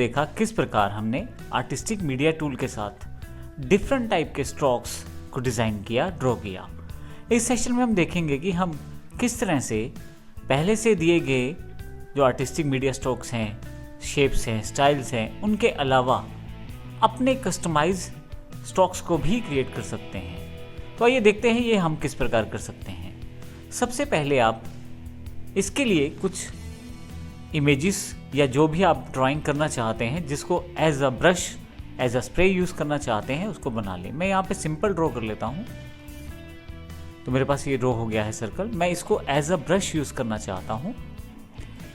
देखा किस प्रकार हमने आर्टिस्टिक मीडिया टूल के साथ डिफरेंट टाइप के स्ट्रोक्स को डिज़ाइन किया, ड्रॉ किया। इस सेशन में हम देखेंगे कि हम किस तरह से पहले से दिए गए जो आर्टिस्टिक मीडिया स्ट्रोक्स हैं, शेप्स हैं, स्टाइल्स हैं, उनके अलावा अपने कस्टमाइज स्ट्रोक्स को भी क्रिएट कर सकते हैं। तो आइए देखते हैं ये हम किस प्रकार कर सकते हैं। सबसे पहले आप इसके लिए कुछ इमेजेस या जो भी आप ड्राइंग करना चाहते हैं, जिसको as a brush, as a spray use करना चाहते हैं, उसको बना लें। मैं यहाँ पे सिंपल ड्रॉ कर लेता हूँ। तो मेरे पास ये ड्रॉ हो गया है सर्कल। मैं इसको एज अ ब्रश यूज़ करना चाहता हूँ।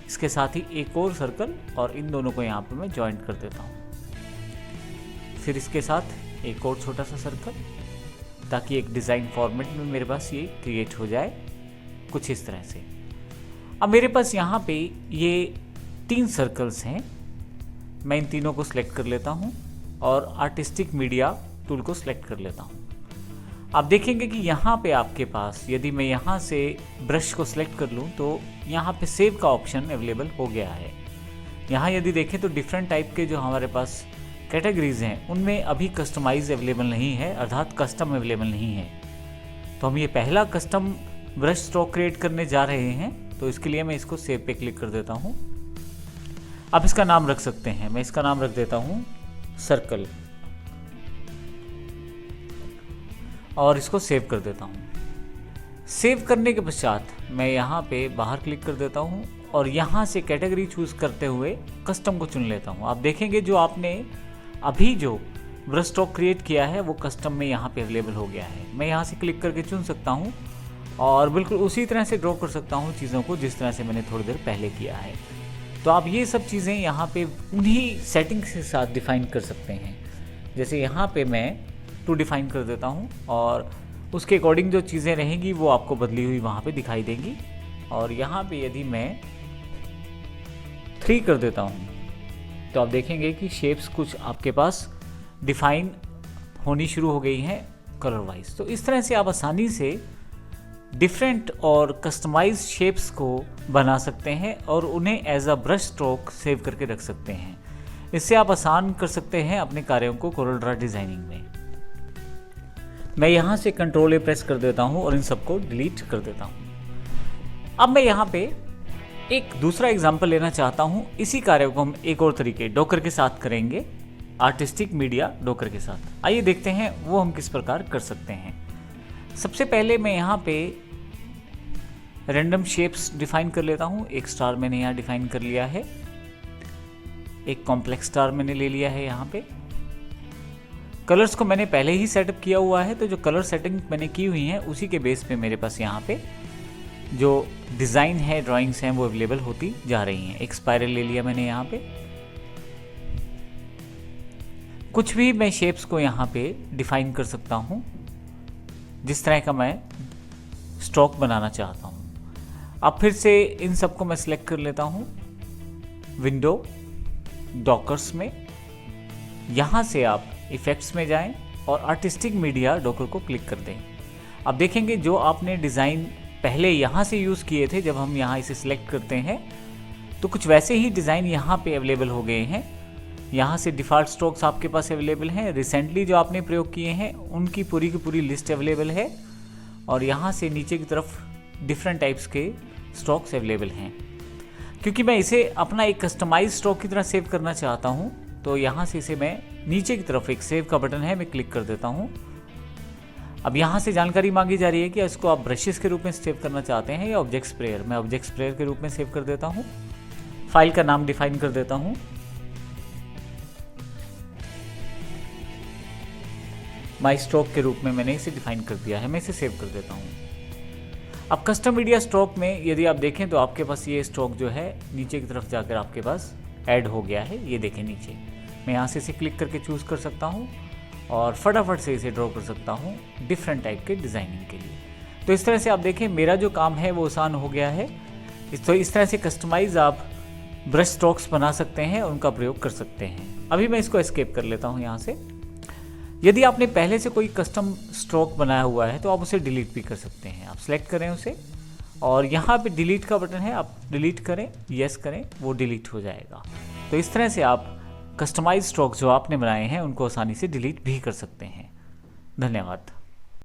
इसके साथ ही एक और सर्कल और इन दोनों को यहाँ पे मैं जॉइंट कर देता हूँ। फिर इसके साथ एक और छोटा सा सर्कल, ताकि एक डिज़ाइन फॉर्मेट में मेरे पास ये क्रिएट हो जाए कुछ इस तरह से। अब मेरे पास यहाँ पे ये 3 सर्कल्स हैं। मैं इन तीनों को सिलेक्ट कर लेता हूँ और आर्टिस्टिक मीडिया टूल को सिलेक्ट कर लेता हूँ। आप देखेंगे कि यहाँ पे आपके पास, यदि मैं यहाँ से ब्रश को सिलेक्ट कर लूँ तो यहाँ पे सेव का ऑप्शन अवेलेबल हो गया है। यहाँ यदि देखें तो डिफरेंट टाइप के जो हमारे पास कैटेगरीज हैं, उनमें अभी कस्टमाइज अवेलेबल नहीं है, अर्थात कस्टम अवेलेबल नहीं है। तो हम ये पहला कस्टम ब्रश स्ट्रोक क्रिएट करने जा रहे हैं। तो इसके लिए मैं इसको सेव पे क्लिक कर देता हूँ। आप इसका नाम रख सकते हैं। मैं इसका नाम रख देता हूँ सर्कल और इसको सेव कर देता हूँ। सेव करने के पश्चात मैं यहाँ पे बाहर क्लिक कर देता हूँ और यहाँ से कैटेगरी चूज करते हुए कस्टम को चुन लेता हूँ। आप देखेंगे जो आपने अभी जो ब्रश स्ट्रोक क्रिएट किया है वो कस्टम में यहाँ पे अवेलेबल हो गया है। मैं यहाँ से क्लिक करके चुन सकता हूँ और बिल्कुल उसी तरह से ड्रॉ कर सकता हूँ चीज़ों को जिस तरह से मैंने थोड़ी देर पहले किया है। तो आप ये सब चीज़ें यहाँ पे उन्हीं सेटिंग्स के साथ डिफ़ाइन कर सकते हैं। जैसे यहाँ पे मैं 2 डिफ़ाइन कर देता हूँ और उसके अकॉर्डिंग जो चीज़ें रहेंगी वो आपको बदली हुई वहाँ पे दिखाई देंगी। और यहाँ पे यदि मैं 3 कर देता हूँ तो आप देखेंगे कि शेप्स कुछ आपके पास डिफ़ाइन होनी शुरू हो गई हैं कलर वाइज। तो इस तरह से आप आसानी से डिफरेंट और कस्टमाइज शेप्स को बना सकते हैं और उन्हें as a brush stroke save करके रख सकते हैं। इससे आप आसान कर सकते हैं अपने कार्यों को कोरल ड्रा डिज़ाइनिंग में। मैं यहाँ से Ctrl+A प्रेस कर देता हूँ और इन सबको डिलीट कर देता हूँ। अब मैं यहाँ पे एक दूसरा एग्जाम्पल लेना चाहता हूँ। इसी कार्य को हम एक और तरीके डॉकर के साथ करेंगे, आर्टिस्टिक मीडिया डॉकर के साथ। आइए देखते हैं वो हम किस प्रकार कर सकते हैं। सबसे पहले मैं यहाँ पे रैंडम शेप्स डिफाइन कर लेता हूँ। एक स्टार मैंने यहाँ डिफाइन कर लिया है, एक कॉम्प्लेक्स स्टार मैंने ले लिया है। यहाँ पे कलर्स को मैंने पहले ही सेटअप किया हुआ है, तो जो कलर सेटिंग मैंने की हुई है उसी के बेस पे मेरे पास यहाँ पे जो डिज़ाइन है, ड्राइंग्स हैं, वो अवेलेबल होती जा रही हैं। एक स्पाइरल ले लिया मैंने यहाँ पे। कुछ भी मैं शेप्स को यहाँ पे डिफाइन कर सकता हूँ जिस तरह का मैं स्ट्रोक बनाना चाहता हूँ। अब फिर से इन सबको मैं सिलेक्ट कर लेता हूँ विंडो डॉकर्स में। यहाँ से आप इफ़ेक्ट्स में जाएं और आर्टिस्टिक मीडिया डॉकर को क्लिक कर दें। अब देखेंगे जो आपने डिज़ाइन पहले यहाँ से यूज़ किए थे, जब हम यहाँ इसे सिलेक्ट करते हैं तो कुछ वैसे ही डिज़ाइन यहाँ पे अवेलेबल हो गए हैं। यहाँ से डिफ़ॉल्ट स्ट्रोक्स आपके पास अवेलेबल हैं। रिसेंटली जो आपने प्रयोग किए हैं उनकी पूरी की पूरी लिस्ट अवेलेबल है और यहाँ से नीचे की तरफ डिफरेंट टाइप्स के स्ट्रोक्स अवेलेबल हैं। क्योंकि मैं इसे अपना एक कस्टमाइज स्ट्रोक की तरह सेव करना चाहता हूँ, तो यहाँ से इसे मैं नीचे की तरफ एक सेव का बटन है, मैं क्लिक कर देता हूँ। अब यहाँ से जानकारी मांगी जा रही है कि इसको आप ब्रशेस के रूप में सेव करना चाहते हैं या ऑब्जेक्ट स्प्रेयर। मैं ऑब्जेक्ट स्प्रेयर के रूप में सेव कर देता हूँ। फाइल का नाम डिफाइन कर देता हूँ। माई स्ट्रोक के रूप में मैंने इसे डिफाइन कर दिया है। मैं इसे सेव कर देता हूँ। अब कस्टम मीडिया स्ट्रोक में यदि आप देखें तो आपके पास ये स्ट्रोक जो है नीचे की तरफ जाकर आपके पास ऐड हो गया है। ये देखें नीचे। मैं यहाँ से इसे क्लिक करके चूज़ कर सकता हूँ और फटाफट से इसे ड्रॉ कर सकता हूँ डिफरेंट टाइप के डिज़ाइनिंग के लिए। तो इस तरह से आप देखें मेरा जो काम है वो आसान हो गया है। तो इस तरह से कस्टमाइज आप ब्रश स्ट्रोक्स बना सकते हैं, उनका प्रयोग कर सकते हैं। अभी मैं इसको एस्केप कर लेता हूँ यहाँ से। यदि आपने पहले से कोई कस्टम स्ट्रोक बनाया हुआ है तो आप उसे डिलीट भी कर सकते हैं। आप सेलेक्ट करें उसे और यहाँ पे डिलीट का बटन है, आप डिलीट करें, यस करें, वो डिलीट हो जाएगा। तो इस तरह से आप कस्टमाइज स्ट्रोक जो आपने बनाए हैं उनको आसानी से डिलीट भी कर सकते हैं। धन्यवाद।